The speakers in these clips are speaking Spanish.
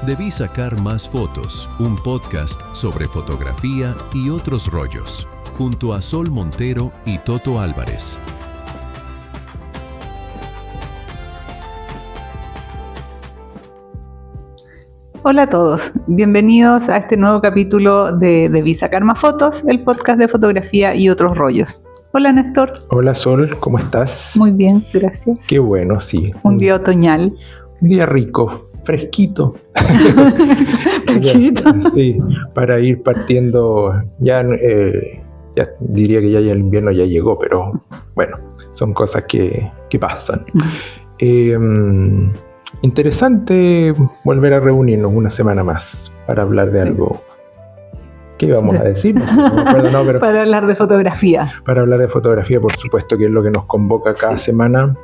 Debí sacar más fotos, un podcast sobre fotografía y otros rollos, junto a Sol Montero y Toto Álvarez. Hola a todos, bienvenidos a este nuevo capítulo de Debí sacar más fotos, el podcast de fotografía y otros rollos. Hola Néstor. Hola Sol, ¿cómo estás? Muy bien, gracias. Qué bueno, sí. Un día otoñal. Un día rico, fresquito. Fresquito. Sí, para ir partiendo, ya diría que ya el invierno ya llegó, pero bueno, son cosas que pasan. Interesante volver a reunirnos una semana más para hablar de algo. ¿Qué íbamos a decir? No sé, no me acuerdo, pero para hablar de fotografía. Para hablar de fotografía, por supuesto, que es lo que nos convoca cada semana.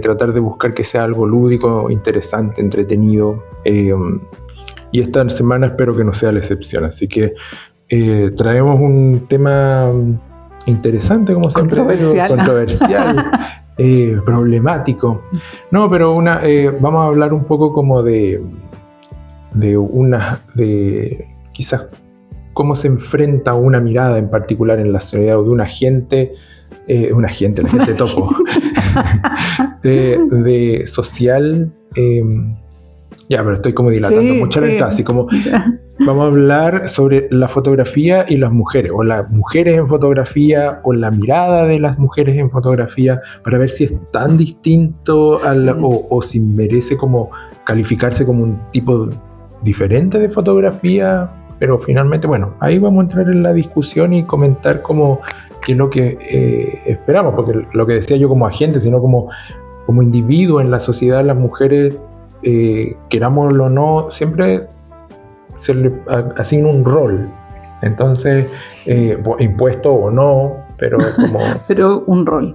Tratar de buscar que sea algo lúdico, interesante, entretenido. Y esta semana espero que no sea la excepción. Así que traemos un tema interesante, como siempre. Controversial. Problemático. No, pero vamos a hablar un poco como de quizás cómo se enfrenta una mirada en particular en la sociedad o de la gente topo, de social. Pero estoy como dilatando mucho el así como vamos a hablar sobre la fotografía y las mujeres, o las mujeres en fotografía, o la mirada de las mujeres en fotografía, para ver si es tan distinto o si merece como calificarse como un tipo diferente de fotografía. Pero finalmente, bueno, ahí vamos a entrar en la discusión y comentar como qué es lo que esperamos, porque lo que decía yo como agente, sino como individuo en la sociedad, las mujeres, querámoslo o no, siempre se le asigna un rol. Entonces, impuesto o no, pero como... pero un rol.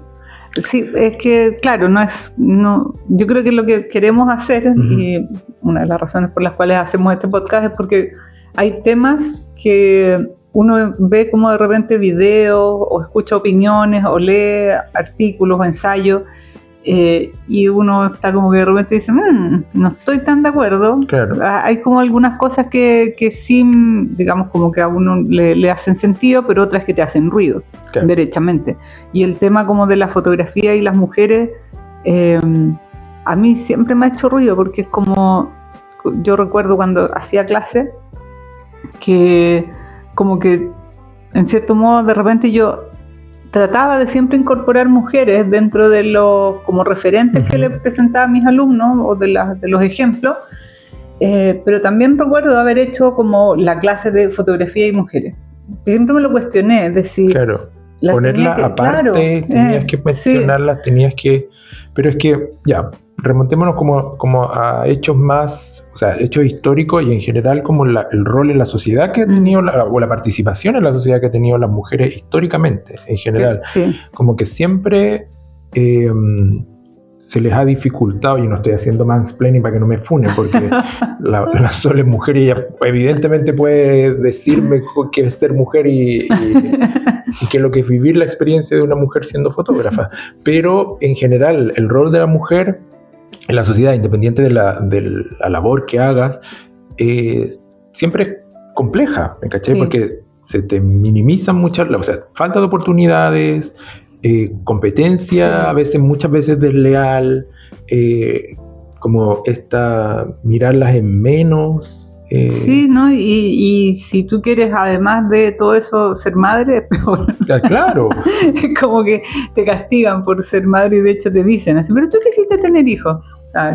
Sí, es que, claro, yo creo que lo que queremos hacer, y una de las razones por las cuales hacemos este podcast es porque hay temas que uno ve como de repente videos o escucha opiniones o lee artículos o ensayos y uno está como que de repente dice no estoy tan de acuerdo. Claro. Hay como algunas cosas que sí, digamos, como que a uno le hacen sentido, pero otras que te hacen ruido, claro, derechamente. Y el tema como de la fotografía y las mujeres a mí siempre me ha hecho ruido, porque es como, yo recuerdo cuando hacía clase que como que en cierto modo de repente yo trataba de siempre incorporar mujeres dentro de los como referentes que le presentaba a mis alumnos o de los ejemplos, pero también recuerdo haber hecho como la clase de fotografía y mujeres. Siempre me lo cuestioné, es decir, claro, ponerla aparte, tenías que mencionarlas, sí. Tenías que, pero es que ya, remontémonos como a hechos más, o sea, hechos históricos y en general como el rol en la sociedad que ha tenido, o la participación en la sociedad que ha tenido las mujeres históricamente, en general. Sí. Como que siempre se les ha dificultado, y no estoy haciendo mansplaining para que no me funen, porque la Sol es mujer y ella evidentemente puede decirme qué es ser mujer y qué es lo que es vivir la experiencia de una mujer siendo fotógrafa. Pero en general el rol de la mujer en la sociedad, independiente de la labor que hagas, siempre es compleja, ¿me caché? Sí. Porque se te minimizan muchas, o sea, falta de oportunidades, competencia, sí, muchas veces desleal, como mirarlas en menos. Sí, ¿no? Y si tú quieres, además de todo eso, ser madre, es peor. Claro. Es como que te castigan por ser madre y de hecho te dicen así, pero tú quisiste tener hijos.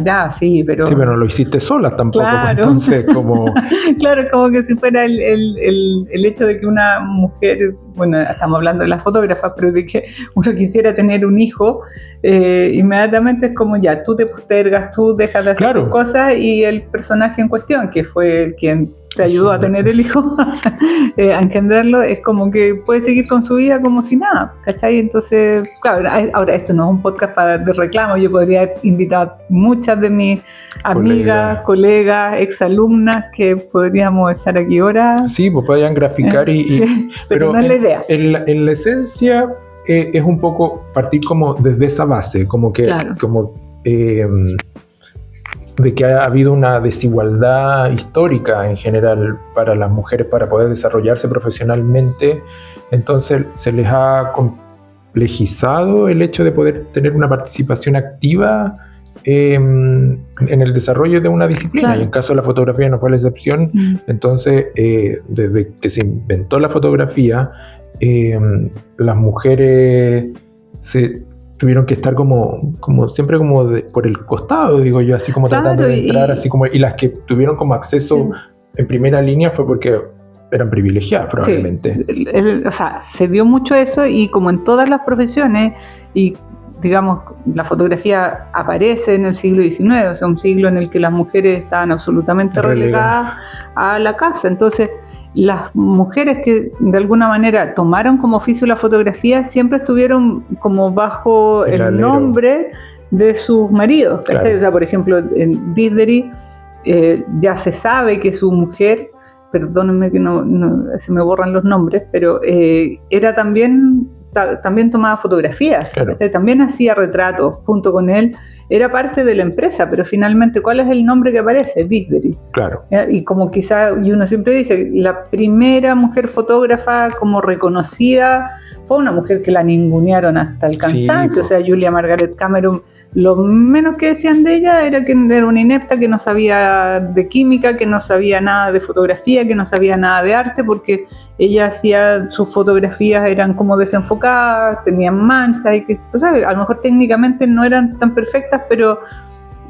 Ya, sí, pero... Sí, pero no lo hiciste sola tampoco, claro. Entonces como... Claro, es como que si fuera el hecho de que una mujer, bueno, estamos hablando de las fotógrafas, pero de que uno quisiera tener un hijo, inmediatamente es como ya, tú te postergas, tú dejas de hacer tus cosas y el personaje en cuestión, que fue quien te ayudó a tener el hijo, a engendrarlo, es como que puede seguir con su vida como si nada, ¿cachai? Entonces, claro, ahora esto no es un podcast de reclamo, yo podría haber invitado a muchas de mis amigas, colegas, exalumnas que podríamos estar aquí ahora. Sí, pues podrían graficar sí, pero no es la idea. En la esencia es un poco partir como desde esa base, como que... Claro. de que ha habido una desigualdad histórica en general para las mujeres para poder desarrollarse profesionalmente, entonces se les ha complejizado el hecho de poder tener una participación activa en el desarrollo de una disciplina. Claro. Y en el caso de la fotografía no fue la excepción. Entonces, desde que se inventó la fotografía, las mujeres se tuvieron que estar como siempre por el costado, digo yo, así como tratando de entrar, así como, y las que tuvieron como acceso en primera línea fue porque eran privilegiadas probablemente. O sea, se dio mucho eso, y como en todas las profesiones, y digamos, la fotografía aparece en el siglo XIX, o sea, un siglo en el que las mujeres estaban absolutamente relegadas a la casa. Entonces, las mujeres que de alguna manera tomaron como oficio la fotografía siempre estuvieron como bajo el nombre de sus maridos. Claro. O sea, por ejemplo, en Diderot ya se sabe que su mujer, perdónenme que no se me borran los nombres, pero era también tomaba fotografías, claro. También hacía retratos junto con él. Era parte de la empresa, pero finalmente, ¿cuál es el nombre que aparece? Diderot. Claro. Y como quizá, y uno siempre dice, la primera mujer fotógrafa como reconocida fue una mujer que la ningunearon hasta el cansancio. O sea, Julia Margaret Cameron, lo menos que decían de ella era que era una inepta, que no sabía de química, que no sabía nada de fotografía, que no sabía nada de arte, porque ella hacía, sus fotografías eran como desenfocadas, tenían manchas, y que, o sea, a lo mejor técnicamente no eran tan perfectas, pero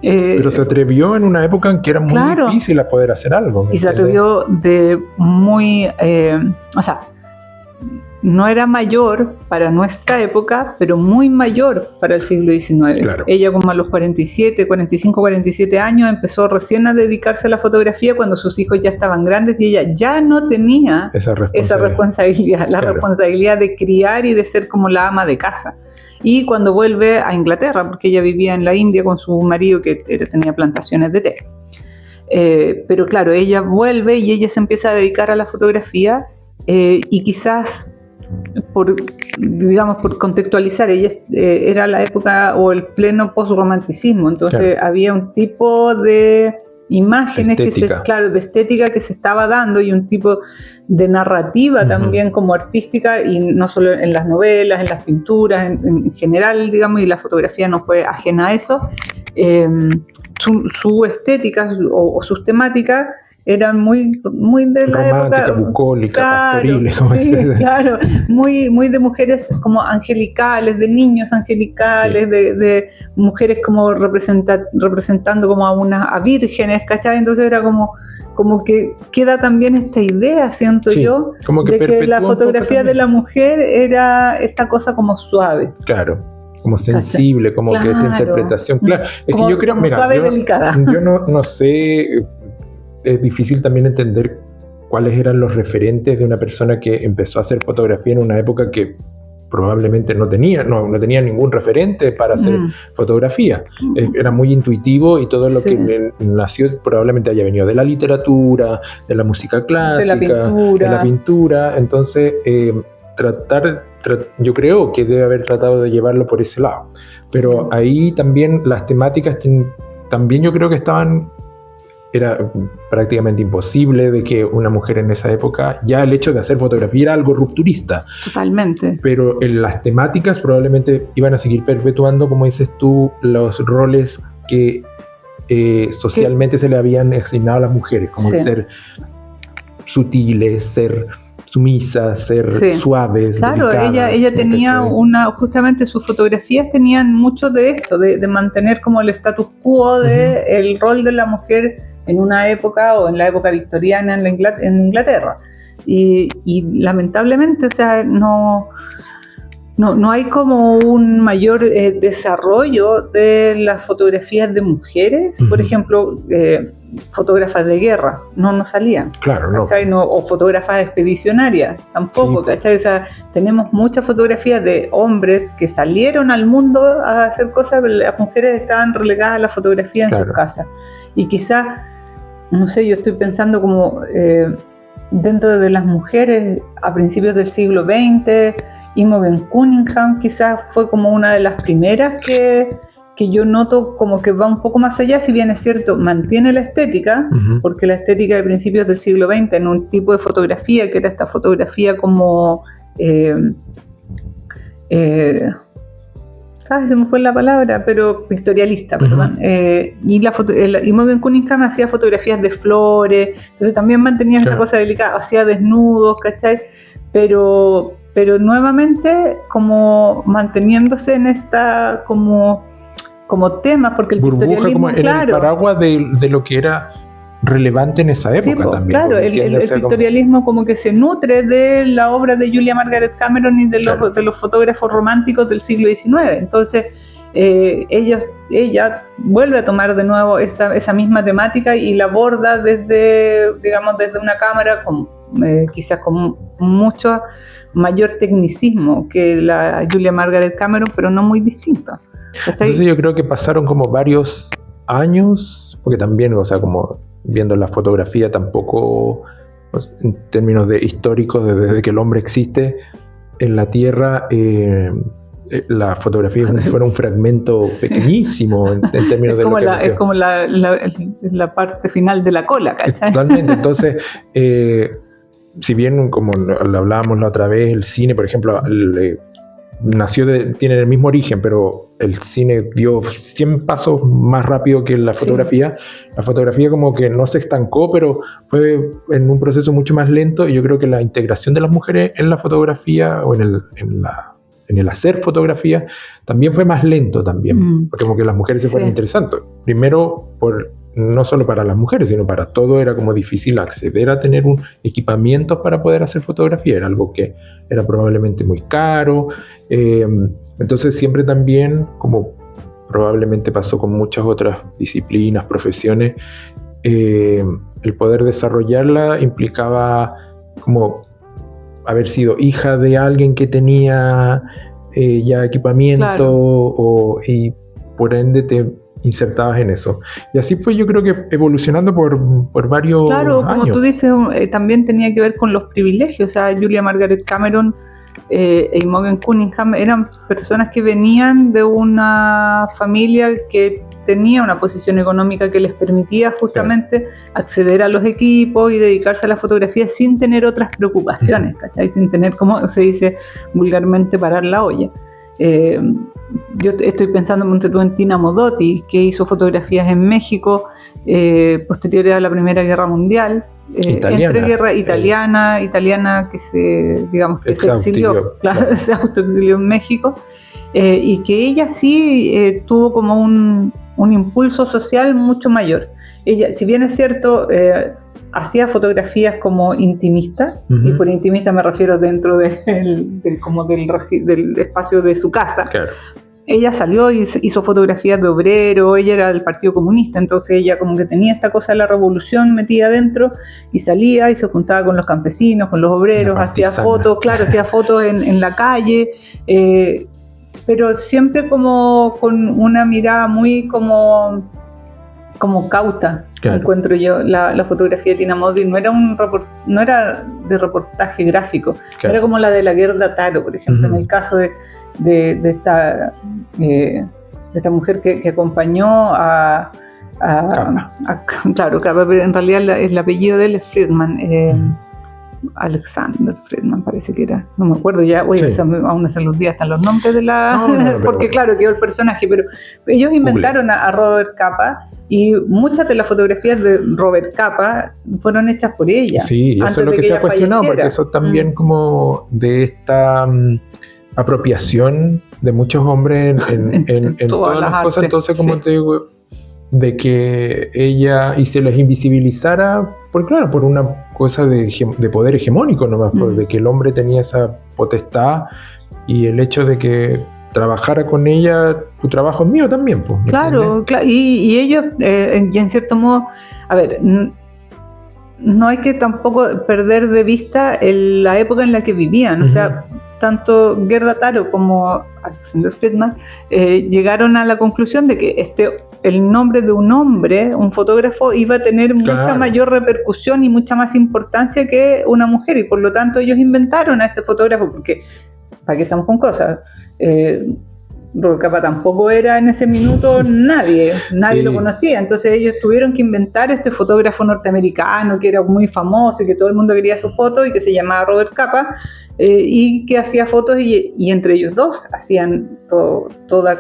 se atrevió en una época en que era muy difícil poder hacer algo. Y se atrevió de muy, o sea, no era mayor para nuestra época, pero muy mayor para el siglo XIX. Claro. Ella como a los 45, 47 años empezó recién a dedicarse a la fotografía cuando sus hijos ya estaban grandes, y ella ya no tenía esa responsabilidad, la responsabilidad de criar y de ser como la ama de casa. Y cuando vuelve a Inglaterra, porque ella vivía en la India con su marido que tenía plantaciones de té. Pero claro, ella vuelve y ella se empieza a dedicar a la fotografía, y quizás por contextualizar, ella era la época o el pleno post-romanticismo, entonces había un tipo de imágenes de estética que se estaba dando, y un tipo de narrativa también como artística, y no solo en las novelas, en las pinturas, en general, digamos, y la fotografía no fue ajena a eso. Su estética o sus temáticas eran muy de la romántica, época, bucólica, pastoriles, claro, muy de mujeres como angelicales, de niños angelicales, de mujeres como representando como a vírgenes, ¿cachai? Entonces era como que queda también esta idea, siento yo, como de que la fotografía de la mujer era esta cosa como suave. Claro. Como sensible, como que esta interpretación. Claro, es como, que yo creo, suave y delicada. Yo no sé. Es difícil también entender cuáles eran los referentes de una persona que empezó a hacer fotografía en una época que probablemente no tenía ningún referente para hacer fotografía. Era muy intuitivo, y todo lo que nació probablemente haya venido de la literatura, de la música clásica, de la pintura. Entonces, yo creo que debe haber tratado de llevarlo por ese lado. Pero ahí también las temáticas también yo creo que era prácticamente imposible de que una mujer en esa época, ya el hecho de hacer fotografía era algo rupturista. Totalmente. Pero en las temáticas probablemente iban a seguir perpetuando, como dices tú, los roles que socialmente se le habían asignado a las mujeres, como el ser sutiles, ser sumisas, ser suaves. Claro, delicadas, ella tenía justamente sus fotografías tenían mucho de esto, de mantener como el status quo de el rol de la mujer en una época, o en la época victoriana en Inglaterra. Y lamentablemente, o sea, no hay como un mayor desarrollo de las fotografías de mujeres. Por ejemplo, fotógrafas de guerra no salían. Claro, no. O fotógrafas expedicionarias tampoco, ¿cachai? O sea, tenemos muchas fotografías de hombres que salieron al mundo a hacer cosas, pero las mujeres estaban relegadas a la fotografía en sus casas. Y quizás, no sé, yo estoy pensando como dentro de las mujeres a principios del siglo XX, Imogen Cunningham quizás fue como una de las primeras que que yo noto como que va un poco más allá, si bien es cierto, mantiene la estética, porque la estética de principios del siglo XX en un tipo de fotografía, que era esta fotografía como... se me fue la palabra, pero pictorialista, perdón. Y Imogen Cunningham hacía fotografías de flores, entonces también mantenía esta cosa delicada, hacía desnudos, ¿cachai? Pero nuevamente como manteniéndose en esta como temas, porque el burbuja, pictorialismo, como en el paraguas de lo que era relevante en esa época, sí, también. Claro, el pictorialismo como que se nutre de la obra de Julia Margaret Cameron y de los fotógrafos románticos del siglo XIX. Entonces ella vuelve a tomar de nuevo esa misma temática y la aborda desde una cámara quizás con mucho mayor tecnicismo que la Julia Margaret Cameron, pero no muy distinta. Entonces yo creo que pasaron como varios años, porque también, o sea, como viendo la fotografía tampoco, pues, en términos de históricos, desde que el hombre existe en la Tierra, la fotografía fue un fragmento pequeñísimo en términos de lo que es como la parte final de la cola, ¿cachai? Totalmente. Entonces, si bien, como lo hablábamos la otra vez, el cine, por ejemplo, tiene el mismo origen, pero el cine dio 100 pasos más rápido que la fotografía. Sí. La fotografía como que no se estancó, pero fue en un proceso mucho más lento, y yo creo que la integración de las mujeres en la fotografía o en el hacer fotografía también fue más lento también, porque como que las mujeres se fueron interesando. Primero, no solo para las mujeres, sino para todo era como difícil acceder a tener un equipamiento para poder hacer fotografía. Era algo que era probablemente muy caro. Entonces siempre también, como probablemente pasó con muchas otras disciplinas, profesiones, el poder desarrollarla implicaba como haber sido hija de alguien que tenía ya equipamiento, y por ende te insertabas en eso. Y así fue, yo creo que evolucionando por varios años. Claro, como tú dices, también tenía que ver con los privilegios. O sea, Julia Margaret Cameron e Imogen Cunningham eran personas que venían de una familia que tenía una posición económica que les permitía justamente acceder a los equipos y dedicarse a la fotografía sin tener otras preocupaciones, ¿cachai? Sin tener, como se dice vulgarmente, parar la olla. Yo estoy pensando en Tina Modotti, que hizo fotografías en México posteriores a la Primera Guerra Mundial, italiana que se exilió, se autoexilió en México, y que ella sí tuvo como un impulso social mucho mayor. Ella, si bien es cierto, hacía fotografías como intimista, y por intimista me refiero dentro del espacio de su casa. Claro. Ella salió y hizo fotografías de obrero, ella era del Partido Comunista, entonces ella como que tenía esta cosa de la revolución metida adentro, y salía y se juntaba con los campesinos, con los obreros, hacía fotos, hacía fotos en la calle, pero siempre como con una mirada muy como cauta. Claro. Encuentro yo la fotografía de Tina Modotti no era de reportaje gráfico, era como la de la Gerda Taro, por ejemplo, en el caso de esta mujer que acompañó a Capa, pero en realidad el apellido de él es Friedman, Alexander Friedman parece que era, no me acuerdo ya, aún se los días están los nombres de porque claro, quedó el personaje, pero ellos inventaron a Robert Capa, y muchas de las fotografías de Robert Capa fueron hechas por ella. Sí, y eso es lo que se ha cuestionado, porque eso también como de esta apropiación de muchos hombres en todas las cosas, entonces como te digo, de que ella y se les invisibilizara, por una cosa de poder hegemónico nomás, de que el hombre tenía esa potestad, y el hecho de que trabajara con ella, tu trabajo es mío también, pues. Claro, y ellos, y en cierto modo, a ver, no hay que tampoco perder de vista la época en la que vivían, o sea, tanto Gerda Taro como Alexander Friedman llegaron a la conclusión de que el nombre de un hombre, un fotógrafo, iba a tener mucha mayor repercusión y mucha más importancia que una mujer, y por lo tanto ellos inventaron a este fotógrafo, porque ¿para qué estamos con cosas? Robert Capa tampoco era en ese minuto nadie sí. Lo conocía, entonces ellos tuvieron que inventar este fotógrafo norteamericano que era muy famoso y que todo el mundo quería su foto y que se llamaba Robert Capa y que hacía fotos y entre ellos dos hacían toda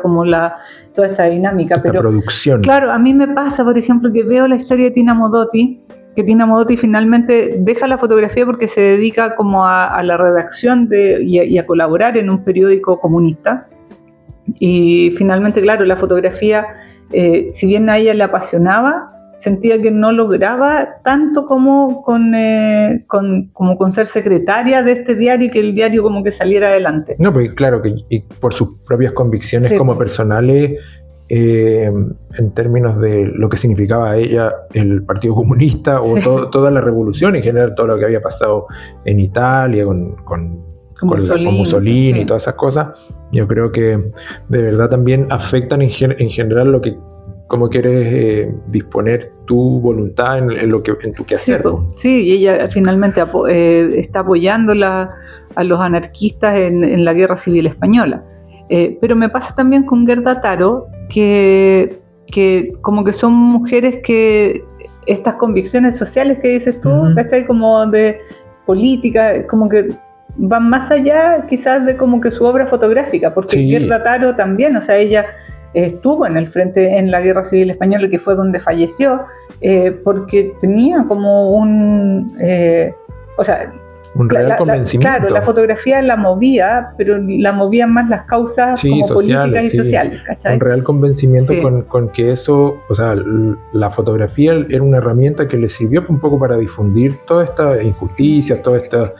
esta dinámica. Esta producción. Claro, a mí me pasa, por ejemplo, que veo la historia de Tina Modotti, que Tina Modotti finalmente deja la fotografía porque se dedica como a la redacción y a colaborar en un periódico comunista. Y finalmente, claro, la fotografía, si bien a ella le apasionaba, sentía que no lograba tanto como con ser secretaria de este diario y que el diario como que saliera adelante. No, pues claro, que y por sus propias convicciones sí. Como personales, en términos de lo que significaba ella el Partido Comunista o sí. Toda la revolución en general, todo lo que había pasado en Italia con Mussolini sí. Y todas esas cosas, yo creo que de verdad también afectan en general lo que cómo quieres disponer tu voluntad en tu quehacer. Sí, y ella finalmente está apoyando a los anarquistas en la Guerra Civil Española. Pero me pasa también con Gerda Taro que como que son mujeres que estas convicciones sociales que dices tú, ¿cachai? Como de política, como que van más allá quizás de como que su obra fotográfica, porque sí. Gerda Taro también, o sea, ella estuvo en el frente en la Guerra Civil Española, que fue donde falleció, porque tenía como un real convencimiento. Claro, la fotografía la movía, pero la movían más las causas sí, como sociales, políticas y sociales, ¿cachai? Un real convencimiento sí. con que eso, o sea, la fotografía era una herramienta que le sirvió un poco para difundir todas estas injusticias, todas estas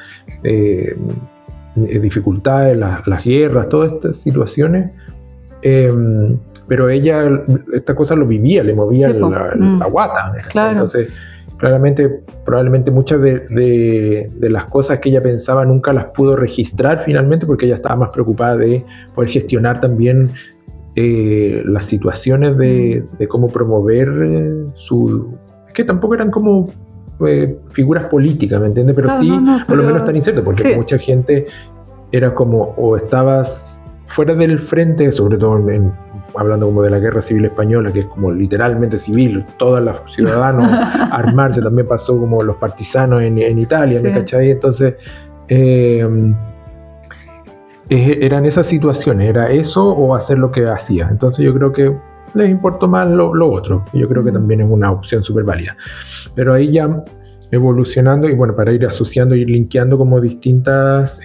dificultades, las guerras, todas estas situaciones. Pero ella, esta cosa lo vivía, le movía sí, la guata. Claro. Entonces, probablemente muchas de las cosas que ella pensaba nunca las pudo registrar finalmente porque ella estaba más preocupada de poder gestionar también las situaciones de cómo promover es que tampoco eran como figuras políticas, ¿me entiendes? Pero sí, por lo menos tan incierto, porque sí. Mucha gente era como, o estabas fuera del frente, sobre todo hablando como de la Guerra Civil Española, que es como literalmente civil, todos los ciudadanos armarse, también pasó como los partisanos en Italia, ¿me cachai? Entonces, eran esas situaciones, era eso o hacer lo que hacía. Entonces yo creo que les importó más lo otro, yo creo que también es una opción súper válida. Pero ahí ya evolucionando, y bueno, para ir asociando y linkeando como distintas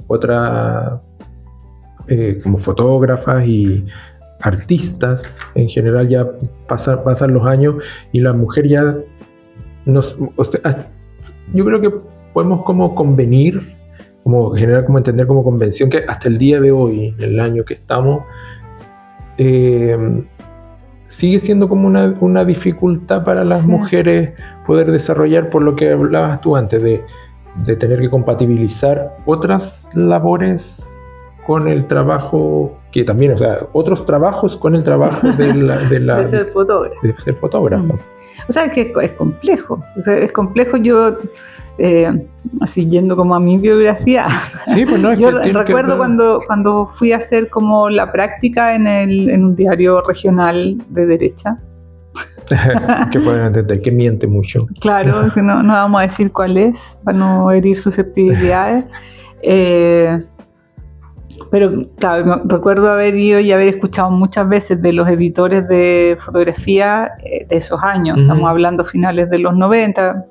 otras como fotógrafas y artistas en general, ya pasan los años y la mujer ya yo creo que podemos como convenir, como generar, como entender como convención que hasta el día de hoy, en el año que estamos, sigue siendo como una dificultad para las mujeres poder desarrollar, por lo que hablabas tú antes, de tener que compatibilizar otras labores con el trabajo, que también, o sea, otros trabajos con el trabajo de ser fotógrafo. O sea, es que es complejo. O sea, es complejo. Yo, así yendo como a mi biografía, sí, pues no, es yo recuerdo cuando fui a hacer como la práctica en un diario regional de derecha. Que pueden entender que miente mucho. Claro, que no vamos a decir cuál es, para no herir susceptibilidades. Pero claro, recuerdo haber ido y haber escuchado muchas veces de los editores de fotografía de esos años, estamos hablando finales de los 90,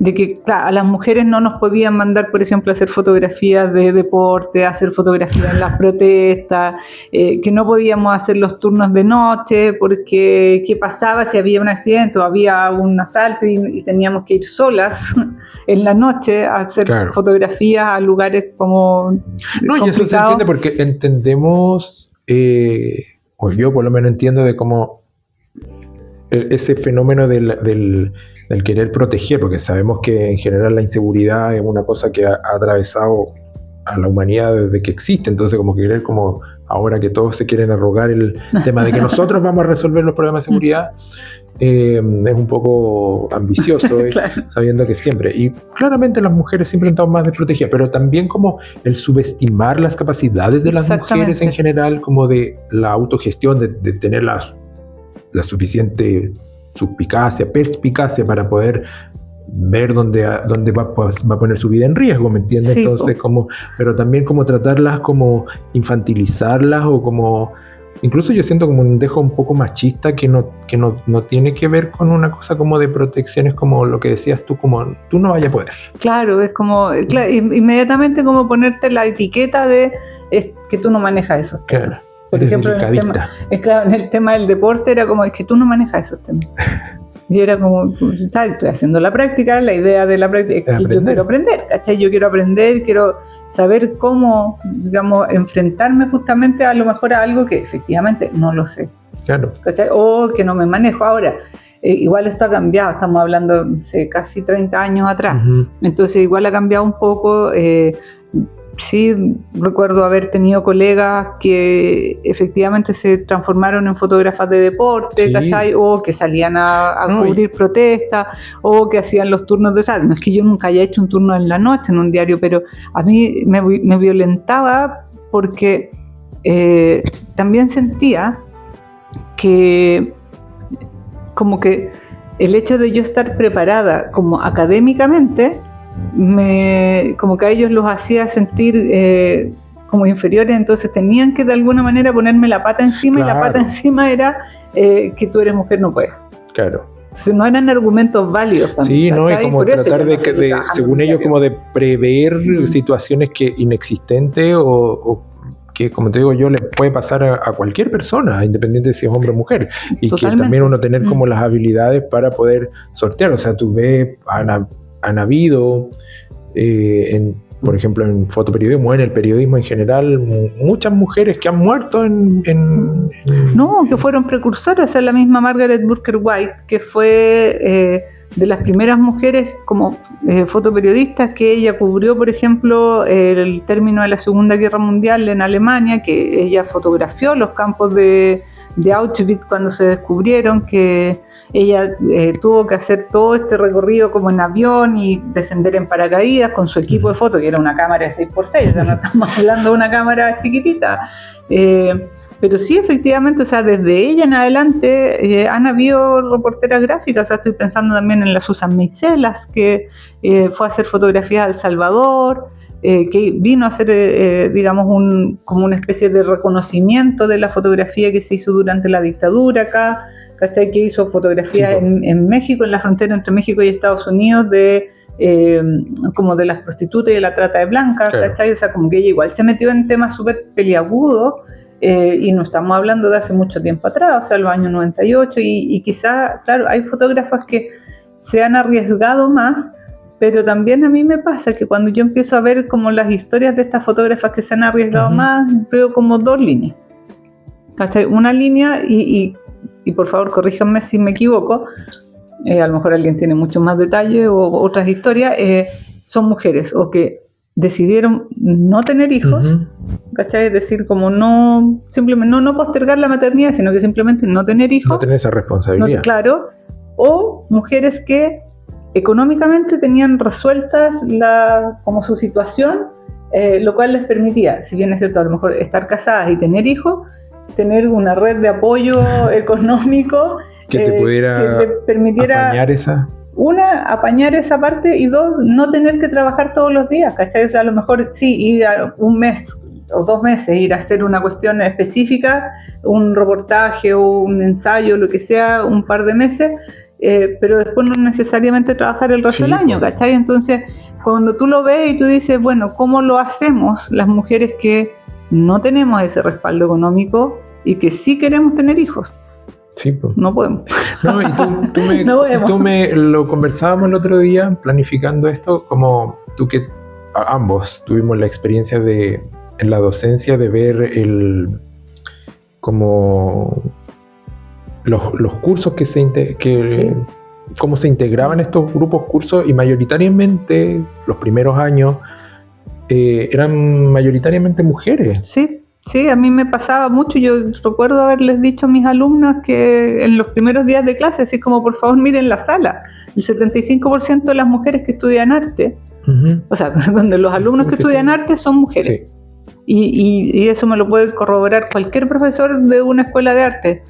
de que claro, a las mujeres no nos podían mandar, por ejemplo, a hacer fotografías de deporte, a hacer fotografías en las protestas, que no podíamos hacer los turnos de noche porque qué pasaba si había un accidente o había un asalto y teníamos que ir solas en la noche a hacer fotografías a lugares como no, y eso se entiende porque entendemos, o yo por lo menos entiendo de cómo ese fenómeno del querer proteger, porque sabemos que en general la inseguridad es una cosa que ha atravesado a la humanidad desde que existe, entonces como querer, como ahora que todos se quieren arrogar el tema de que nosotros vamos a resolver los problemas de seguridad, es un poco ambicioso, claro. Sabiendo que siempre, y claramente las mujeres siempre han estado más desprotegidas, pero también como el subestimar las capacidades de las mujeres en general, como de la autogestión, de tener la suficiente suspicacia, perspicacia para poder ver dónde va a poner su vida en riesgo, ¿me entiendes? Sí, entonces pero también como tratarlas, como infantilizarlas, o como incluso yo siento como un dejo un poco machista que no tiene que ver con una cosa como de protecciones, como lo que decías tú, como tú no vayas a poder. Claro, es como inmediatamente como ponerte la etiqueta de que tú no manejas esos temas. Claro, por ejemplo, en el tema del deporte era como, es que tú no manejas esos temas. Y era como, estoy haciendo la práctica, la idea de la práctica es que yo quiero aprender, ¿cachai? Yo quiero aprender, quiero saber cómo, digamos, enfrentarme justamente a lo mejor a algo que efectivamente no lo sé. Claro. ¿Cachai? O que no me manejo. Ahora, igual esto ha cambiado, estamos hablando de casi 30 años atrás. Uh-huh. Entonces igual ha cambiado un poco. Sí, recuerdo haber tenido colegas que efectivamente se transformaron en fotógrafas de deporte, sí. ¿Cachai? O que salían a cubrir protestas, o que hacían los turnos de radio. No es que yo nunca haya hecho un turno en la noche en un diario, pero a mí me violentaba porque también sentía que como que el hecho de yo estar preparada como académicamente como que a ellos los hacía sentir como inferiores, entonces tenían que de alguna manera ponerme la pata encima. Claro. Y la pata encima era que tú eres mujer, no puedes. Claro. Entonces no eran argumentos válidos también. Sí, ¿no? Y como tratar de según ellos, como de prever situaciones que inexistentes o que, como te digo yo, le puede pasar a cualquier persona, independiente de si es hombre o mujer. Y totalmente. Que también uno tener como las habilidades para poder sortear. O sea, tú ves, han habido, por ejemplo, en fotoperiodismo, en el periodismo en general, muchas mujeres que han muerto No, que fueron precursoras. O sea, la misma Margaret Burker White, que fue de las primeras mujeres como fotoperiodistas, que ella cubrió, por ejemplo, el término de la Segunda Guerra Mundial en Alemania, que ella fotografió los campos de Auschwitz cuando se descubrieron, que ella tuvo que hacer todo este recorrido como en avión y descender en paracaídas con su equipo de foto, que era una cámara de 6x6, o sea, no estamos hablando de una cámara chiquitita. Pero sí, efectivamente, o sea, desde ella en adelante han habido reporteras gráficas. O sea, estoy pensando también en la Susan Meiselas, que fue a hacer fotografías a El Salvador, que vino a hacer, digamos, como una especie de reconocimiento de la fotografía que se hizo durante la dictadura acá, ¿cachai? Que hizo fotografías en México, en la frontera entre México y Estados Unidos, como de las prostitutas y de la trata de blancas, claro. ¿Cachai? O sea, como que ella igual se metió en temas súper peliagudos, y no estamos hablando de hace mucho tiempo atrás, o sea, los años 98, y quizás, claro, hay fotógrafas que se han arriesgado más, pero también a mí me pasa que cuando yo empiezo a ver como las historias de estas fotógrafas que se han arriesgado más, veo como dos líneas, ¿cachai? Una línea, y por favor corríjanme si me equivoco, a lo mejor alguien tiene mucho más detalle o otras historias, son mujeres o que decidieron no tener hijos, ¿cachai? Es decir, como no, simplemente no postergar la maternidad, sino que simplemente no tener hijos. No tener esa responsabilidad. No, claro. O mujeres que económicamente tenían resueltas como su situación, lo cual les permitía, si bien es cierto, a lo mejor estar casadas y tener hijos, tener una red de apoyo económico que te pudiera, que te permitiera apañar esa parte, y dos, no tener que trabajar todos los días, ¿cachai? O sea, a lo mejor sí, ir a un mes o 2 meses, ir a hacer una cuestión específica, un reportaje o un ensayo, lo que sea, un par de meses, pero después no necesariamente trabajar el resto del año, ¿cachai? Entonces, cuando tú lo ves y tú dices, bueno, ¿cómo lo hacemos las mujeres que no tenemos ese respaldo económico y que sí queremos tener hijos? Sí, pues. No podemos. No, y tú lo conversábamos el otro día planificando esto, como tú que ambos tuvimos la experiencia en la docencia de ver como los cursos cómo se integraban estos grupos cursos, y mayoritariamente los primeros años eran mayoritariamente mujeres. Sí. Sí, a mí me pasaba mucho. Yo recuerdo haberles dicho a mis alumnos que en los primeros días de clase, así como por favor miren la sala, el 75% de las mujeres que estudian arte, o sea, donde los alumnos que estudian arte son mujeres. Sí. Y eso me lo puede corroborar cualquier profesor de una escuela de arte,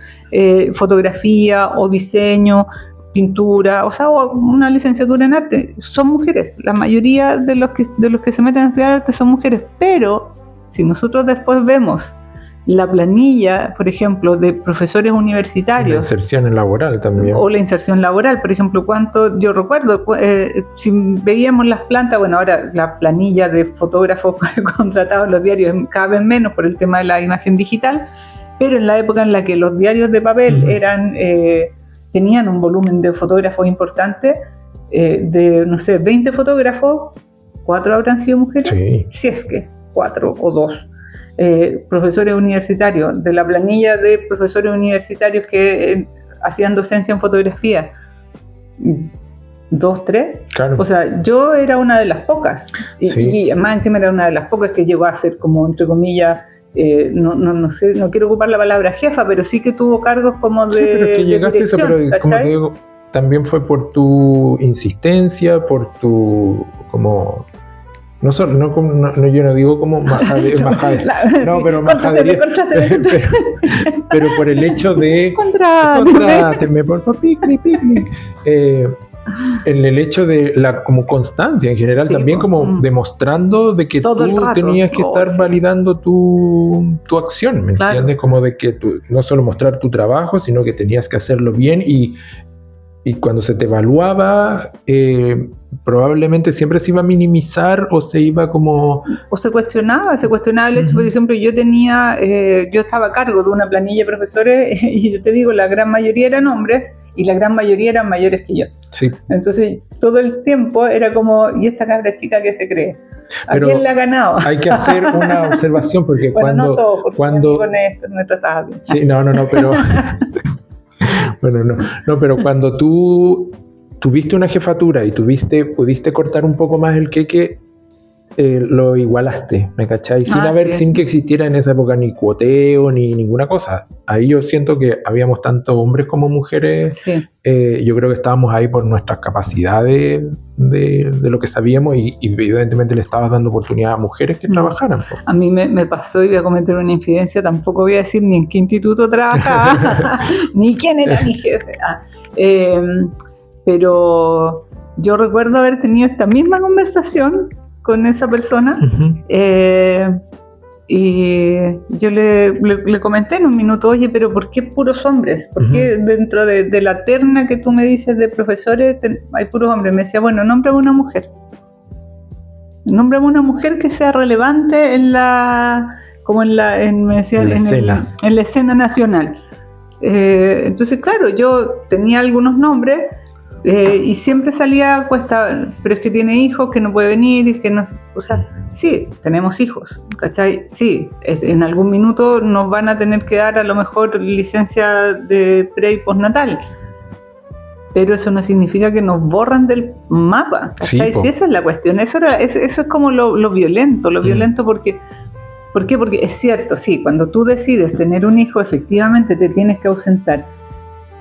fotografía o diseño, pintura, o sea, o una licenciatura en arte, son mujeres. La mayoría de los que se meten a estudiar arte son mujeres, pero si nosotros después vemos la planilla, por ejemplo, de profesores universitarios, la inserción laboral también, o la inserción laboral, por ejemplo, yo recuerdo, si veíamos las plantas, bueno, ahora la planilla de fotógrafos contratados en los diarios cada vez menos por el tema de la imagen digital, pero en la época en la que los diarios de papel tenían un volumen de fotógrafos importante, de, no sé, 20 fotógrafos, 4 habrán sido mujeres, sí. Si es que 4 o 2. Profesores universitarios, de la planilla de profesores universitarios que hacían docencia en fotografía, 2, 3. Claro. O sea, yo era una de las pocas, y más encima era una de las pocas que llegó a ser como, entre comillas, no sé, no quiero ocupar la palabra jefa, pero sí que tuvo cargos como de. Sí, pero es que llegaste a eso, pero como te digo, también fue por tu insistencia, por tu como. No, yo no digo como majadería, pero por el hecho de contráteme por picnic. En el hecho de la como constancia en general, también como demostrando de que todo tú tenías que estar validando tu acción, ¿me entiendes? Como de que tú no solo mostrar tu trabajo, sino que tenías que hacerlo bien y cuando se te evaluaba, probablemente siempre se iba a minimizar o se iba como... O se cuestionaba el hecho, por ejemplo, yo estaba a cargo de una planilla de profesores y yo te digo, la gran mayoría eran hombres y la gran mayoría eran mayores que yo. Sí. Entonces, todo el tiempo era como, ¿y esta cabra chica qué se cree? ¿A quién le ha ganado? Hay que hacer una observación porque bueno, no todo, porque con esto no trataba bien. Sí, no, pero... Bueno, no, pero cuando tú tuviste una jefatura y pudiste cortar un poco más el queque, lo igualaste, ¿me cachai? Sin que existiera en esa época ni cuoteo ni ninguna cosa. Ahí yo siento que habíamos tanto hombres como mujeres. Sí. Yo creo que estábamos ahí por nuestras capacidades de lo que sabíamos y evidentemente le estabas dando oportunidad a mujeres que trabajaran. A mí me pasó y voy a cometer una infidencia, tampoco voy a decir ni en qué instituto trabajaba, ni quién era mi jefe. Pero yo recuerdo haber tenido esta misma conversación con esa persona, y yo le comenté en un minuto, oye, pero ¿por qué puros hombres? ¿Por qué dentro de la terna que tú me dices de profesores hay puros hombres? Me decía, bueno, nómbrame una mujer. Nómbrame una mujer que sea relevante en la escena nacional. Entonces, claro, yo tenía algunos nombres. Y siempre salía cuesta, pero es que tiene hijos, que no puede venir, y que no, o sea, sí, tenemos hijos, ¿cachai? Sí, en algún minuto nos van a tener que dar a lo mejor licencia de pre y postnatal, pero eso no significa que nos borran del mapa, ¿cachai? Sí, esa es la cuestión, eso es como lo violento, porque ¿por qué? Porque es cierto, sí, cuando tú decides tener un hijo, efectivamente te tienes que ausentar,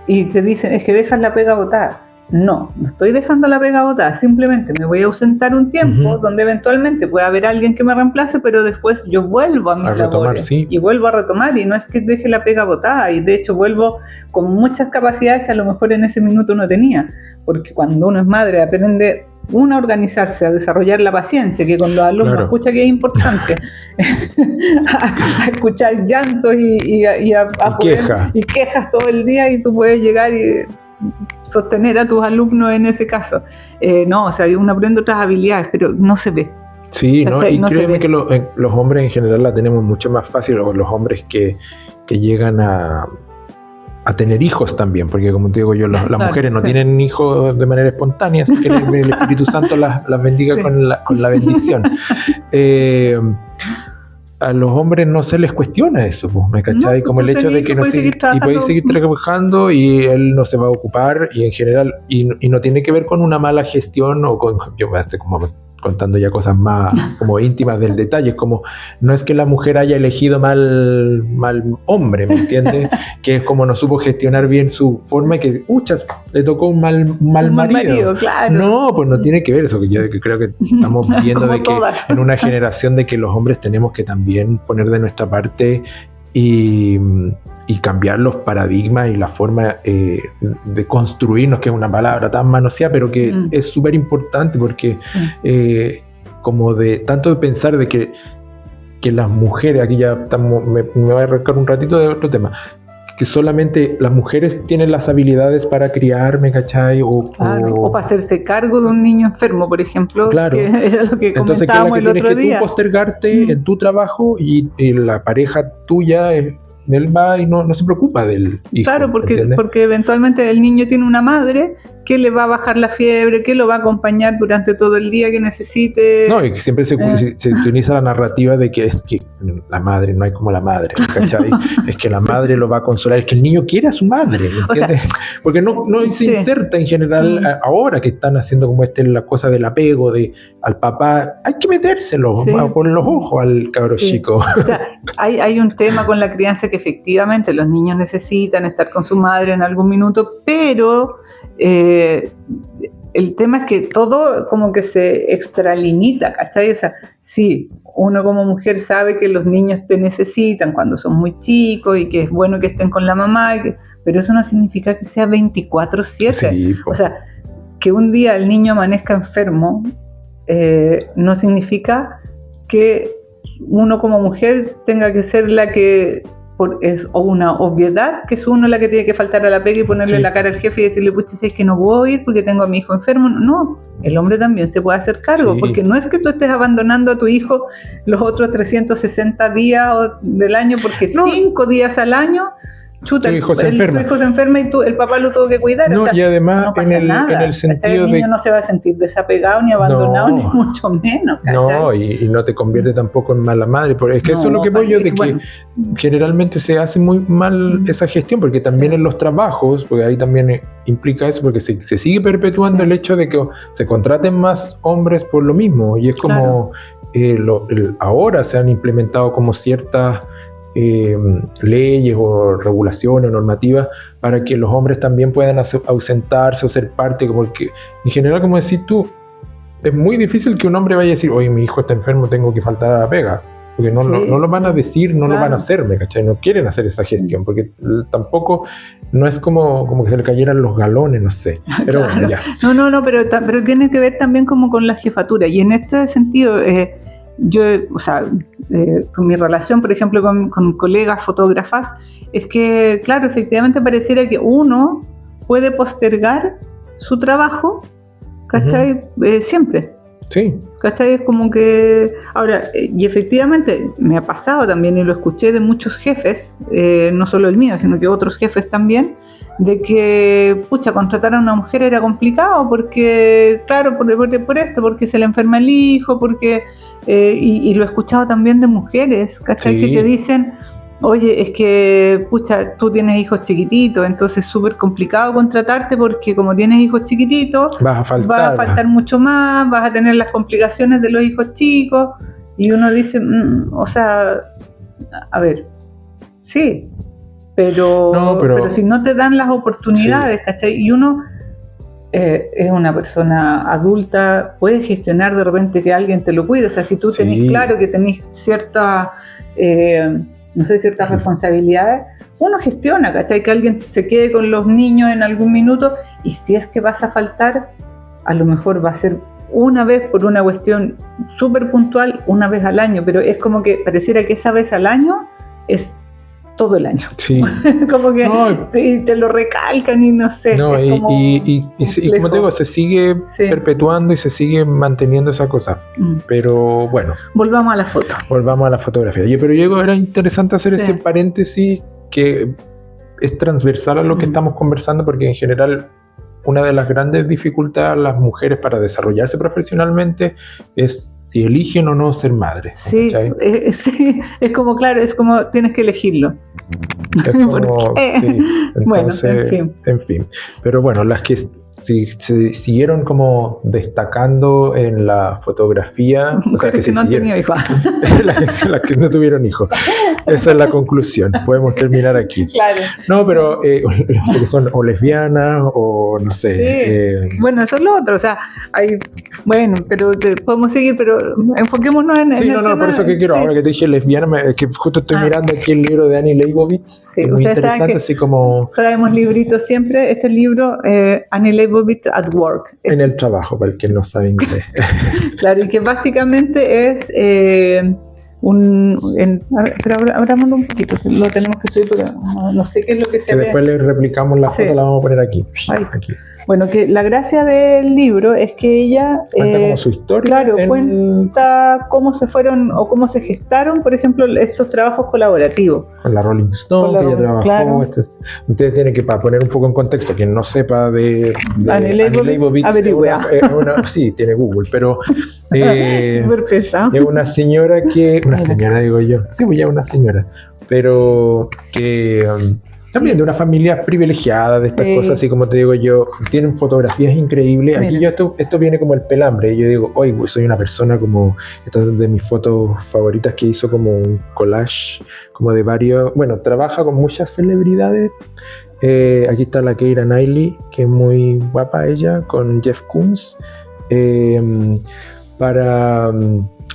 y te dicen, es que dejas la pega botada. No estoy dejando la pega botada, simplemente me voy a ausentar un tiempo donde eventualmente pueda haber alguien que me reemplace, pero después yo vuelvo a mis labores y vuelvo a retomar, y no es que deje la pega botada, y de hecho vuelvo con muchas capacidades que a lo mejor en ese minuto no tenía, porque cuando uno es madre aprende a organizarse, a desarrollar la paciencia, que con los alumnos escucha que es importante, a escuchar llantos y quejas todo el día, y tú puedes llegar y sostener a tus alumnos en ese caso. O sea, uno aprende otras habilidades, pero no se ve. Sí, ¿no? Y créeme que los hombres en general la tenemos mucho más fácil, o los hombres que llegan a tener hijos también, porque como te digo yo, las mujeres no tienen hijos de manera espontánea, así que el Espíritu Santo las bendiga con la bendición. A los hombres no se les cuestiona eso, pues, ¿me cachai? Como el hecho de que podéis seguir trabajando y él no se va a ocupar, y en general, y no tiene que ver con una mala gestión o con contando ya cosas más como íntimas del detalle, es como, no es que la mujer haya elegido mal hombre, ¿me entiendes? Que es como no supo gestionar bien su forma y que, le tocó un mal marido. Claro. No, pues no tiene que ver eso, que yo creo que estamos viendo de que todas. En una generación de que los hombres tenemos que también poner de nuestra parte y cambiar los paradigmas y la forma de construirnos, que es una palabra tan manoseada, pero que es súper importante porque como de tanto de pensar de que las mujeres, aquí ya estamos, me voy a arrancar un ratito de otro tema, que solamente las mujeres tienen las habilidades para criarme, ¿cachai? O para hacerse cargo de un niño enfermo, por ejemplo, claro. Que era lo que comentábamos el otro día. Entonces, que tienes que tú postergarte en tu trabajo y la pareja tuya él va y no se preocupa del hijo. Claro, porque eventualmente el niño tiene una madre que le va a bajar la fiebre, que lo va a acompañar durante todo el día que necesite. No, y que siempre se utiliza la narrativa de que es que la madre, no hay como la madre, ¿cachai? Es que la madre lo va a consolar, es que el niño quiere a su madre, ¿me entiendes? Porque no se inserta en general, ahora que están haciendo como la cosa del apego al papá, hay que metérselo, por los ojos al cabro chico. O sea, hay un tema con la crianza que efectivamente los niños necesitan estar con su madre en algún minuto, pero el tema es que todo como que se extralimita, ¿cachai? O sea, sí, uno como mujer sabe que los niños te necesitan cuando son muy chicos y que es bueno que estén con la mamá, pero eso no significa que sea 24/7. Sí, o sea, que un día el niño amanezca enfermo no significa que uno como mujer tenga que ser la que es una obviedad que es uno la que tiene que faltar a la pega y ponerle la cara al jefe y decirle, pucha, si es que no puedo ir porque tengo a mi hijo enfermo. No, el hombre también se puede hacer cargo, porque no es que tú estés abandonando a tu hijo los otros 360 días del año, porque 5 días al año chuta, tu hijo se enferma y el papá lo tuvo que cuidar. No, o sea, y además en el sentido el niño no se va a sentir desapegado ni abandonado, ni mucho menos. ¿cachai? No, y no te convierte tampoco en mala madre, porque es que eso es lo que voy yo, de que generalmente se hace muy mal esa gestión, porque también en los trabajos, porque ahí también implica eso, porque se sigue perpetuando el hecho de que se contraten más hombres por lo mismo, y es como ahora se han implementado como ciertas leyes o regulaciones o normativas para que los hombres también puedan ausentarse o ser parte, porque en general, como decís tú, es muy difícil que un hombre vaya a decir, oye, mi hijo está enfermo, tengo que faltar a la pega, porque no lo van a decir, no lo van a hacer, ¿me cachai? No quieren hacer esa gestión, porque tampoco no es como que se le cayeran los galones, no sé, pero bueno, ya. No, pero tiene que ver también como con la jefatura, y en este sentido yo, o sea, con mi relación, por ejemplo, con colegas fotógrafas, es que, claro, efectivamente pareciera que uno puede postergar su trabajo, ¿cachai? Siempre. Sí. ¿Cachai? Es como que... Ahora, y efectivamente me ha pasado también, y lo escuché de muchos jefes, no solo el mío, sino que otros jefes también, de que, pucha, contratar a una mujer era complicado porque, claro, por esto, porque se le enferma el hijo, porque... y lo he escuchado también de mujeres, ¿cachai? Que te dicen, oye, es que, pucha, tú tienes hijos chiquititos, entonces es súper complicado contratarte porque como tienes hijos chiquititos, vas a faltar mucho más, vas a tener las complicaciones de los hijos chicos, y uno dice, o sea, a ver, sí, pero si no te dan las oportunidades, ¿cachai? Y uno... es una persona adulta, puedes gestionar de repente que alguien te lo cuide, o sea, si tú tenés claro que tenés ciertas responsabilidades, uno gestiona, ¿cachai? Que alguien se quede con los niños en algún minuto, y si es que vas a faltar, a lo mejor va a ser una vez por una cuestión súper puntual, una vez al año, pero es como que pareciera que esa vez al año es todo el año. Sí. Como que te lo recalcan y no sé. No, y como te digo, se sigue perpetuando y se sigue manteniendo esa cosa. Pero bueno. Volvamos a la foto. Volvamos a la fotografía. Oye, pero era interesante hacer ese paréntesis que es transversal a lo que estamos conversando, porque en general una de las grandes dificultades a las mujeres para desarrollarse profesionalmente es si eligen o no ser madres. Sí, es como, claro, es como tienes que elegirlo. Es como, entonces, bueno, en fin. Pero bueno, las que se siguieron como destacando en la fotografía. O sea, que no han tenido hijos. las que no tuvieron hijos. Esa es la conclusión. Podemos terminar aquí. Claro. No, pero que son o lesbianas o no sé. Sí. Bueno, eso es lo otro. O sea, bueno, pero podemos seguir, pero enfoquémonos en sí, no, por eso que quiero, ahora que te dije lesbiana, es que justo estoy mirando aquí el libro de Annie Leibovitz, que es muy interesante, así como... Traemos libritos siempre, este libro, Annie Leibovitz at Work. En el trabajo, para el que no sabe inglés. Claro, y que básicamente es pero abrámoslo un poquito, lo tenemos que subir porque no sé qué es lo que se ve. Después le replicamos la foto, la vamos a poner aquí. Bueno, que la gracia del libro es que ella cuenta como su historia. Claro, cuenta cómo se fueron o cómo se gestaron, por ejemplo, estos trabajos colaborativos. Con la Rolling Stone, que ella trabajó. Claro. Ustedes tienen que, para poner un poco en contexto, quien no sepa de Annie Leibovitz, sí, tiene Google, pero es una señora que... Una señora, digo yo. Sí, pues ya una señora. Pero que... también de una familia privilegiada, de estas cosas, así como te digo yo, tienen fotografías increíbles. Aquí esto viene como el pelambre. Yo digo, hoy soy una persona como, esta es de mis fotos favoritas, que hizo como un collage, como de varios, bueno, trabaja con muchas celebridades. Aquí está la Keira Knightley, que es muy guapa ella, con Jeff Koons.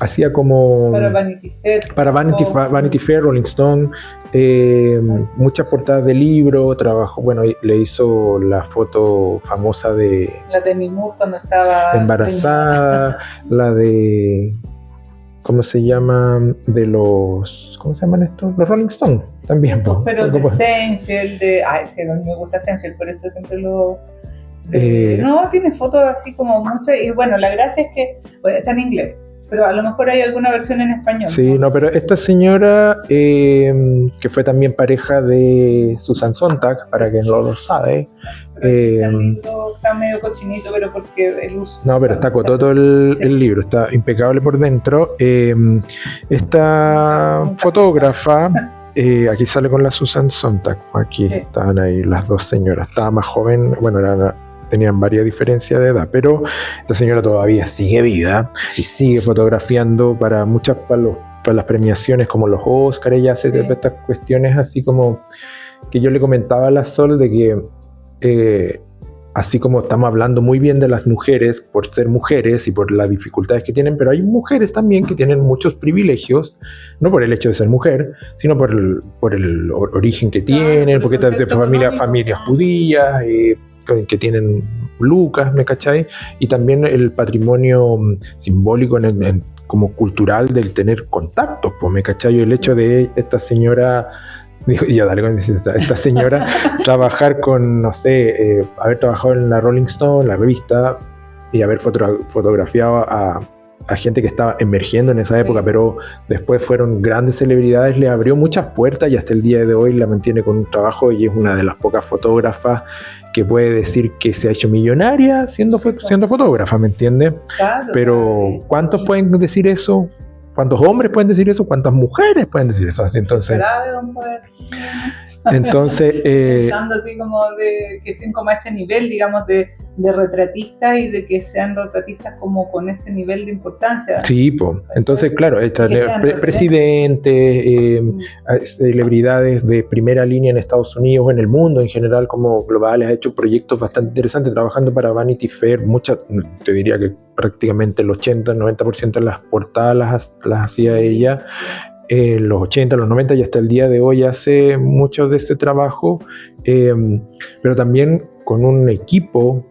Hacía como... Para Vanity Fair, Rolling Stone, muchas portadas de libro, trabajó, bueno, le hizo la foto famosa de... La de Demi Moore cuando estaba... Embarazada, la de... ¿Cómo se llama? De los... ¿Cómo se llaman estos? Los Rolling Stone, también. Pero de Seinfeld, que no me gusta Seinfeld, por eso siempre lo... no, tiene fotos así como muchas, y bueno, la gracia es que está en inglés, pero a lo mejor hay alguna versión en español. Sí, no, pero esta señora, que fue también pareja de Susan Sontag, para quien no lo sabe. El libro está medio cochinito, pero porque el uso... No, pero está cototo el libro, está impecable por dentro. Esta fotógrafa... aquí sale con la Susan Sontag, aquí estaban ahí las dos señoras, estaba más joven, bueno, tenían varias diferencias de edad, pero esta señora todavía sigue viva y sigue fotografiando para las premiaciones como los Oscars. Ella hace estas cuestiones así como que yo le comentaba a la Sol, de que así como estamos hablando muy bien de las mujeres por ser mujeres y por las dificultades que tienen, pero hay mujeres también que tienen muchos privilegios, no por el hecho de ser mujer, sino por el origen que tienen, porque están de familias judías, que tienen lucas, ¿me cachai? Y también el patrimonio simbólico como cultural del tener contactos, pues, ¿me cachai? El hecho de esta señora... Dijo, y ya dale con esta señora, trabajar con, no sé, haber trabajado en la Rolling Stone, la revista, y haber fotografiado a gente que estaba emergiendo en esa época, pero después fueron grandes celebridades, le abrió muchas puertas y hasta el día de hoy la mantiene con un trabajo, y es una de las pocas fotógrafas que puede decir que se ha hecho millonaria siendo fotógrafa, ¿me entiendes? Claro, pero ¿cuántos pueden decir eso? ¿Cuántos hombres pueden decir eso? ¿Cuántas mujeres pueden decir eso? Así, entonces, pensando así como que estén como a este nivel, digamos, de retratistas, y de que sean retratistas como con este nivel de importancia. Sí, pues. Entonces, claro, presidentes, celebridades de primera línea en Estados Unidos, en el mundo en general, como globales, ha hecho proyectos bastante interesantes, trabajando para Vanity Fair. Muchas, te diría que prácticamente el 80-90% de las portadas las hacía ella. Los 80, los 90 y hasta el día de hoy hace mucho de este trabajo, pero también con un equipo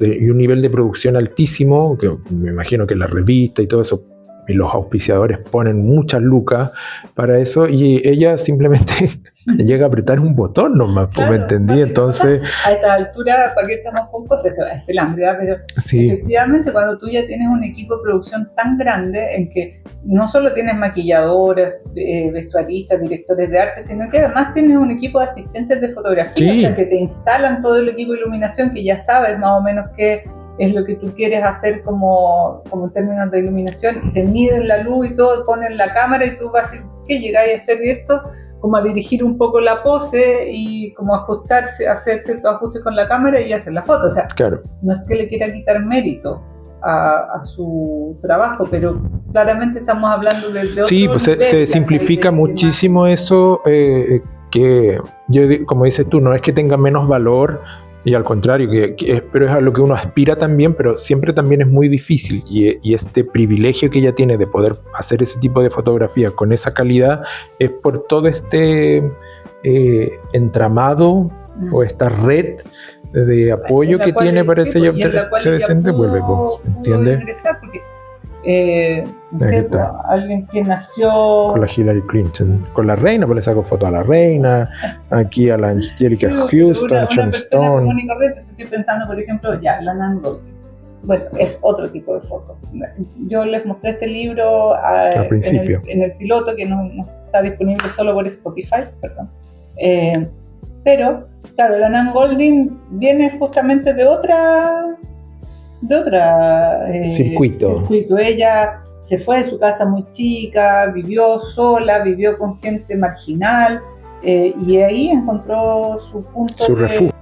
y un nivel de producción altísimo, que me imagino que la revista y todo eso, y los auspiciadores ponen muchas lucas para eso, y ella simplemente llega a apretar un botón nomás, claro, pues, me entendí. Entonces, a esta altura, ¿para qué estamos con cosas? Es pelambre, pero sí. Efectivamente, cuando tú ya tienes un equipo de producción tan grande, en que no solo tienes maquilladoras, vestuaristas, directores de arte, sino que además tienes un equipo de asistentes de fotografía, sí, o sea, que te instalan todo el equipo de iluminación, que ya sabes más o menos qué es lo que tú quieres hacer como en términos de iluminación, y te miden la luz y todo, ponen la cámara, y tú vas a decir, ¿qué llegáis a hacer esto? como a dirigir un poco la pose y como ajustarse, hacer ciertos ajustes con la cámara y hacer la foto. O sea, claro, no es que le quiera quitar mérito a su trabajo, pero claramente estamos hablando de otro sí, pues se simplifica muchísimo eso, que yo, como dices tú, no es que tenga menos valor, y al contrario, pero es a lo que uno aspira también, pero siempre también es muy difícil, y este privilegio que ella tiene de poder hacer ese tipo de fotografía con esa calidad es por todo este entramado o esta red de apoyo que tiene para ese decente, vuelve, ¿entiendes? Alguien que nació con la Hillary Clinton, con la reina, pues le saco foto a la reina, aquí a la Angelica Houston, Sharon Stone. Estoy pensando, por ejemplo, la Nan Goldin. Bueno, es otro tipo de foto. Yo les mostré este libro al principio en el piloto, que no está disponible solo por Spotify, perdón. Pero, claro, la Nan Goldin viene justamente de otra circuito. Ella se fue de su casa muy chica, vivió sola, vivió con gente marginal, y ahí encontró su punto su refugio,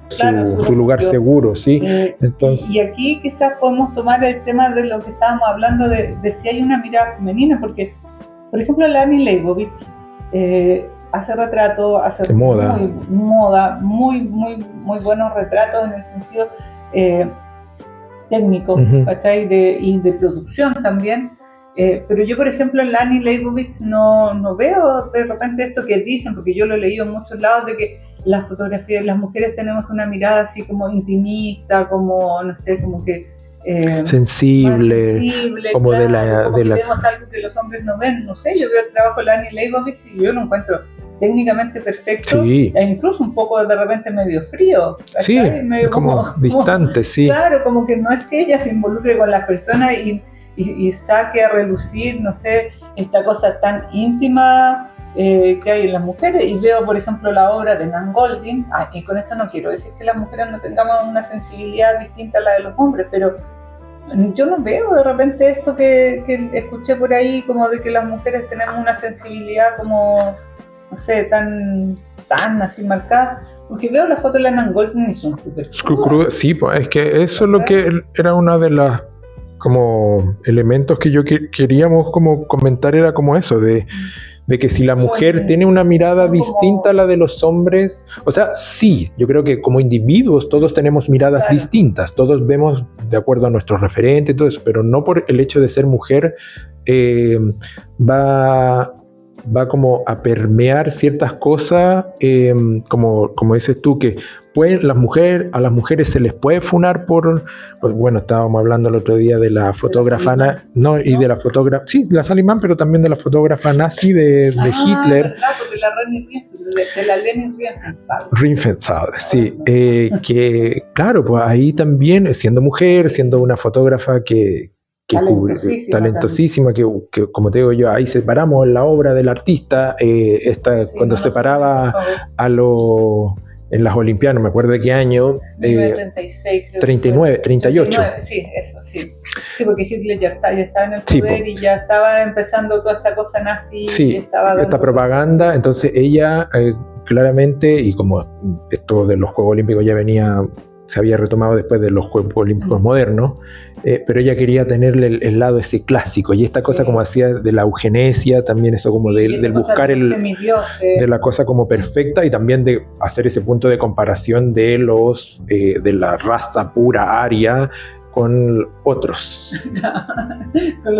su lugar seguro, ¿sí? Entonces, y aquí quizás podemos tomar el tema de lo que estábamos hablando de si hay una mirada femenina, porque, por ejemplo, la Annie Leibovitz hace retratos, hace moda, muy buenos retratos en el sentido técnico, ¿cachai? Y de producción también, pero yo, por ejemplo, en la Annie Leibovitz no veo de repente esto que dicen, porque yo lo he leído en muchos lados, de que las fotografías, las mujeres tenemos una mirada así como intimista, como, no sé, como que sensible, como claro, de la vemos algo que los hombres no ven. No sé, yo veo el trabajo de la Annie Leibovitz y yo lo encuentro técnicamente perfecto, sí, e incluso un poco de repente medio frío, sí, medio como distante, sí, claro, como que no es que ella se involucre con las personas y saque a relucir, no sé, esta cosa tan íntima que hay en las mujeres. Y veo, por ejemplo, la obra de Nan Goldin, y con esto no quiero decir que las mujeres no tengamos una sensibilidad distinta a la de los hombres, pero yo no veo de repente esto que escuché por ahí, como de que las mujeres tenemos una sensibilidad como, no sé, tan así marcada, porque veo las fotos de la Nan Goldin y son súper crudas. Sí, pues es que eso es lo que era una de las como elementos que yo queríamos como comentar, era como eso, de que si la mujer tiene una mirada distinta a la de los hombres, o sea, sí, yo creo que como individuos todos tenemos miradas distintas, todos vemos de acuerdo a nuestros referentes y todo eso, pero no por el hecho de ser mujer va como a permear ciertas cosas, como dices tú, que a las mujeres se les puede funar por, pues bueno, estábamos hablando el otro día de la fotógrafa, y de la fotógrafa, sí, la Salimán, pero también de la fotógrafa nazi de Hitler. De la Leni Riefenstahl, sí, que claro, pues ahí también, siendo mujer, siendo una fotógrafa que talentosísima, que como te digo yo, ahí separamos la obra del artista, cuando separaba en las Olimpiadas, no me acuerdo de qué año, 36, 39, 38. Sí, eso, sí. Sí, porque Hitler ya estaba en el poder, y ya estaba empezando toda esta cosa nazi. Sí, esta propaganda. Entonces ella claramente, y como esto de los Juegos Olímpicos ya se había retomado después de los Juegos Olímpicos modernos, pero ella quería tenerle el lado ese clásico, y esta cosa como hacía de la eugenesia, también eso como del buscar de la cosa como perfecta, y también de hacer ese punto de comparación de de la raza pura aria con otros. Con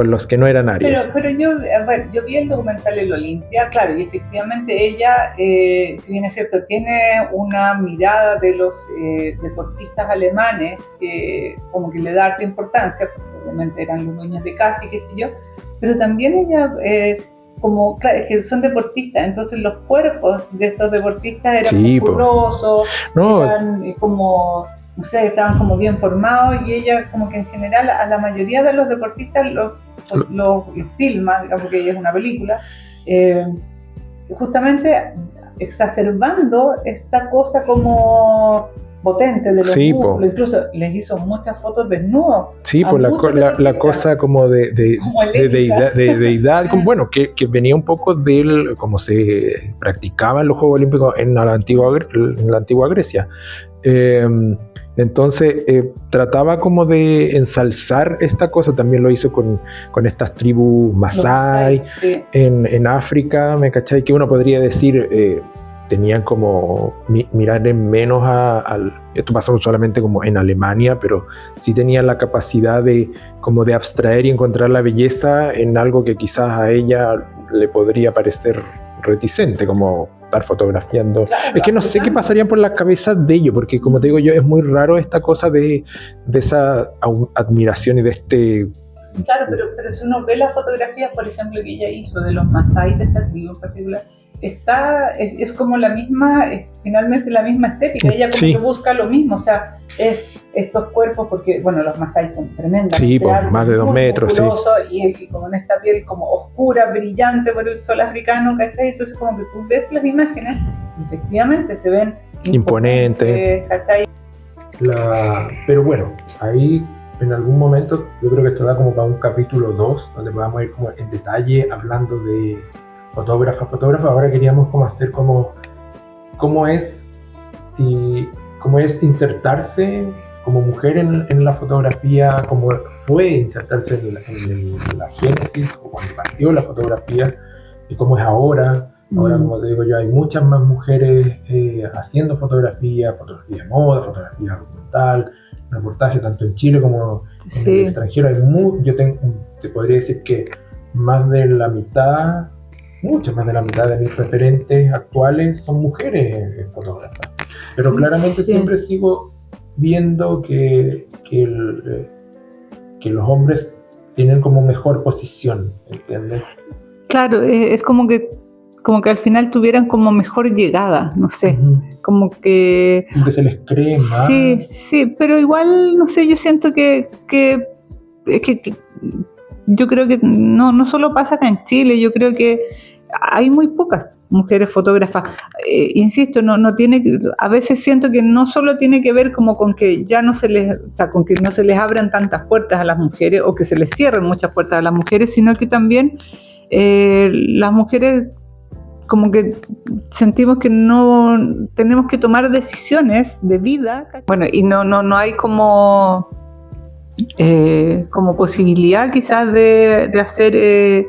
los que no eran arios. Pero yo vi el documental El Olimpia, claro, y efectivamente ella, si bien es cierto, tiene una mirada de los deportistas alemanes que como que le da harta importancia, porque obviamente eran los dueños de casa y qué sé yo, pero también ella, como, claro, es que son deportistas, entonces los cuerpos de estos deportistas eran musculosos, eran como, no sé, estaban como bien formados, y ella como que en general a la mayoría de los deportistas los filma, digamos que ella es una película, justamente exacerbando esta cosa como, potente de los músculos, incluso les hizo muchas fotos desnudos. Sí, pues la cosa como de deidad, como, bueno, que venía un poco del cómo se practicaban los Juegos Olímpicos en la antigua Grecia. Entonces trataba como de ensalzar esta cosa, también lo hizo con estas tribus Masái en África, ¿me cachai? Que uno podría decir tenían como mirar en menos esto pasó solamente como en Alemania, pero sí tenían la capacidad de como de abstraer y encontrar la belleza en algo que quizás a ella le podría parecer reticente, como estar fotografiando. Claro, es que no sé qué pasarían por las cabezas de ellos, porque como te digo yo, es muy raro esta cosa de esa admiración y de este... Claro, pero si uno ve las fotografías, por ejemplo, que ella hizo de los Masái de esa tribu en particular, es como la misma, finalmente la misma estética, ella como que busca lo mismo, o sea, es estos cuerpos, porque bueno, los Masái son tremendos, sí, pues, más de 2 metros, sí. Y como en esta piel como oscura, brillante por el sol africano, ¿cachai? Entonces como que tú ves las imágenes y efectivamente se ven imponentes, ¿cachai? Pero bueno, ahí en algún momento yo creo que esto da como para un capítulo 2, donde podamos ir como en detalle hablando de fotógrafa. Ahora queríamos como hacer como cómo es insertarse como mujer en la fotografía, cómo fue insertarse en la génesis, o cuando partió la fotografía, y cómo es ahora. Ahora, como te digo yo, hay muchas más mujeres haciendo fotografía de moda, fotografía documental, reportaje, tanto en Chile como en el extranjero. Te podría decir que mucho más de la mitad de mis referentes actuales son mujeres fotógrafas. Pero claramente siempre sigo viendo que los hombres tienen como mejor posición, ¿entiendes? Claro, es como que al final tuvieran como mejor llegada, no sé, como que se les cree más. Sí, pero igual, no sé, yo siento que yo creo que no solo pasa acá en Chile, yo creo que hay muy pocas mujeres fotógrafas. Insisto, no tiene, a veces siento que no solo tiene que ver como con que ya con que no se les abran tantas puertas a las mujeres o que se les cierren muchas puertas a las mujeres, sino que también las mujeres como que sentimos que no tenemos que tomar decisiones de vida, bueno, y no hay como posibilidad quizás de hacer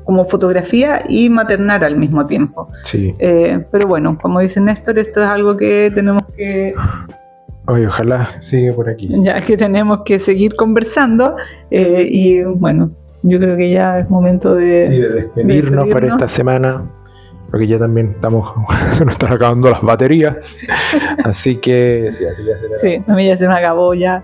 como fotografía y maternar al mismo tiempo. Sí. Pero bueno, como dice Néstor, esto es algo que tenemos que... Oye, ojalá siga por aquí. Ya que tenemos que seguir conversando y bueno, yo creo que ya es momento de despedirnos para esta semana, porque ya también se nos están acabando las baterías. Así que... Sí, a mí ya se me acabó ya.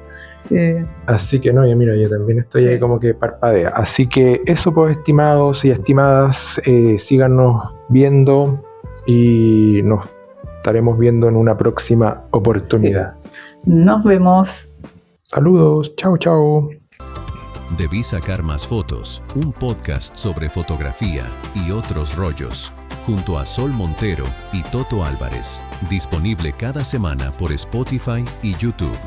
Así que no, mira, yo también estoy ahí como que parpadea. Así que eso, pues, estimados y estimadas, síganos viendo y nos estaremos viendo en una próxima oportunidad. Sí. Nos vemos. Saludos, chao. Debí sacar más fotos, un podcast sobre fotografía y otros rollos, junto a Sol Montero y Toto Álvarez, disponible cada semana por Spotify y YouTube.